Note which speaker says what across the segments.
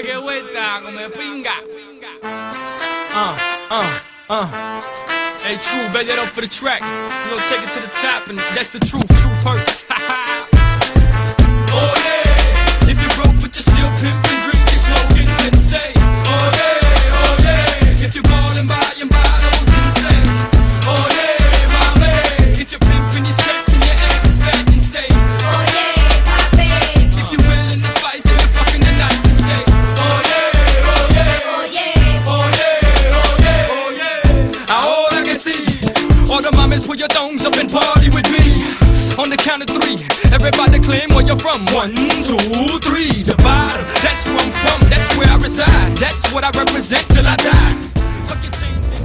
Speaker 1: que vuelta, come pinga. Hey, true, bet that up for the track. You know, take it to the top, and that's the truth. Truth hurts. Oh yeah, if you're broke but you're still pimping, drinking, smoking, then say, oh yeah, if you're ballin', buying bottles, then say, oh yeah, my man. If you're pimping, you're stretching your ass is fat, and say, oh yeah, papi. If you're willing to fight, then you're fucking the night, and say, oh yeah, oh yeah, oh yeah, oh yeah, oh yeah, oh yeah. Ahora que sí, all the mamas put your thumbs up and party with me. On the count of three, everybody claim where you're from. 1, 2, 3, the bottom. That's where I'm from, that's where I reside. That's what I represent till I die. Fuck your chain thing.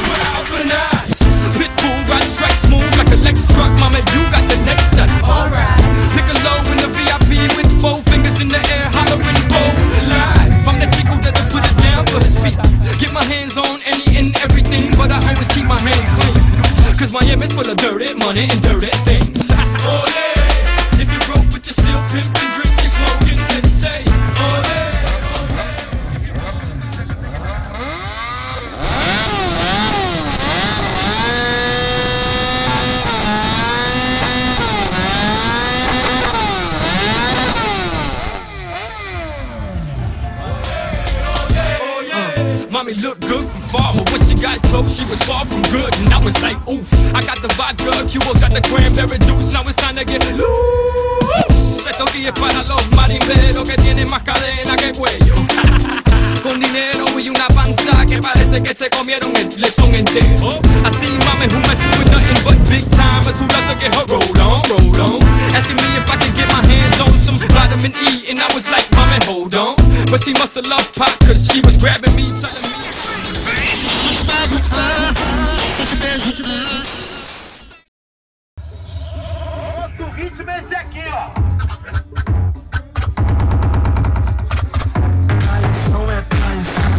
Speaker 1: We're out for the night. Pitbull, ride strike smooth like a Lex truck. Mama, you got the next step. Alright. Pick a low in the VIP with 4 fingers in the air, hollering for live. I'm the chico that'll put it down for his beat. Get my hands on any and everything, but I always keep my hands clean. Cause Miami's full of dirty money and dirty things. Oh yeah, if you're broke but you're still pimping, drinking, smoking, then say, oh yeah, oh yeah. Mommy looked good from far, but when she got close, she was far from good. And I was like, oof, I got the vodka, Cuba got the cranberry juice. Now it's time to get loose. Estos días para los marineros que tienen más cadena que cuello. Con dinero y una panza que parece que se comieron el lechón entero. Así mami who messes with nothing but big timers who loves to get her roll on. Asking me if I could get my hands on some vitamin E, and I was like, mommy, hold on. But she must have loved pop, cause she was grabbing me, telling me.
Speaker 2: Nosso ritmo é esse aqui, ó. Traição é traição.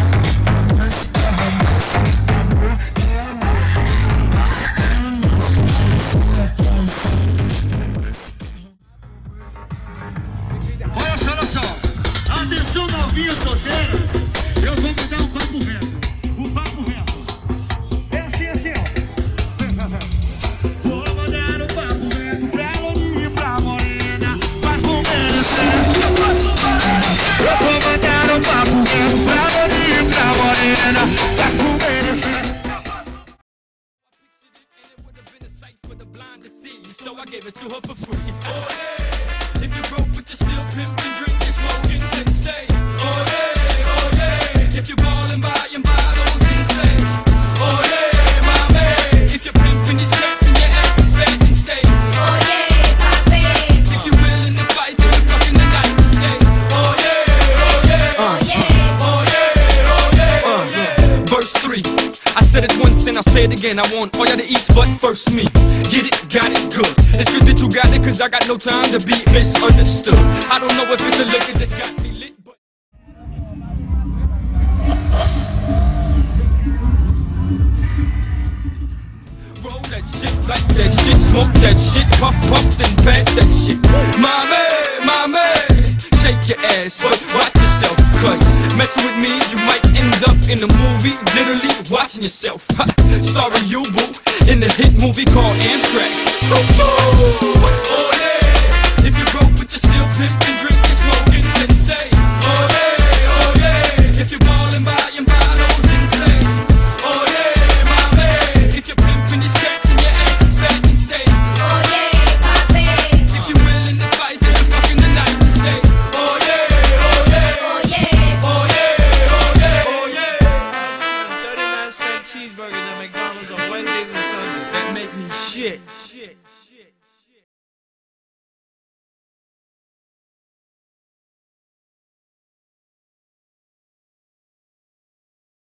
Speaker 3: Olha só, olha só. Atenção, novinhas solteiras. Eu vou mandar um papo reto. O papo reto. É assim, assim, ó. Vou mandar um papo reto pra Loninha e pra Morena. Faz por merecer. Eu vou mandar um papo reto pra Loninha e pra Morena. Faz por merecer.
Speaker 1: So I gave it to her for free. Oh yeah, if you're broke but you're still pimping, drinking, smoking, then say, oh yeah, if you're ballin', buying bottles, then say, oh yeah, my man. If you're pimping, you're stretching your ass is fat, then say, oh yeah, papi. If you're willing to fight, then you're fucking the night, then say, oh yeah, oh yeah, oh yeah, oh yeah, oh yeah, oh yeah. Verse 3. I said it once and I'll say it again. I want all y'all to eat, but first me. Get it, got it, good. It's good that you got it, cause I got no time to be misunderstood. I don't know if it's the liquor that's got me lit, but roll that shit, like that shit, smoke that shit, puff, then pass that shit. Mommy, shake your ass, but watch yourself, cause messing with me, you might end up in a movie, literally watching yourself. Starring you, boo, in the hit movie called Amtrak. So oh yeah, if you're broke but you're still pimping, drinking, smoking, then say, oh yeah, if you're ballin', buying bottles, then say, oh yeah, my man. If you're pimping, you're stretching your ass is fat, then say, oh yeah, papi. If you're willing to fight, then you're fucking the night, then say, oh yeah, oh yeah, oh yeah, oh yeah, oh yeah, oh yeah. 39-cent cheeseburgers at McDonald's on Wednesdays and Sundays. That make me shit.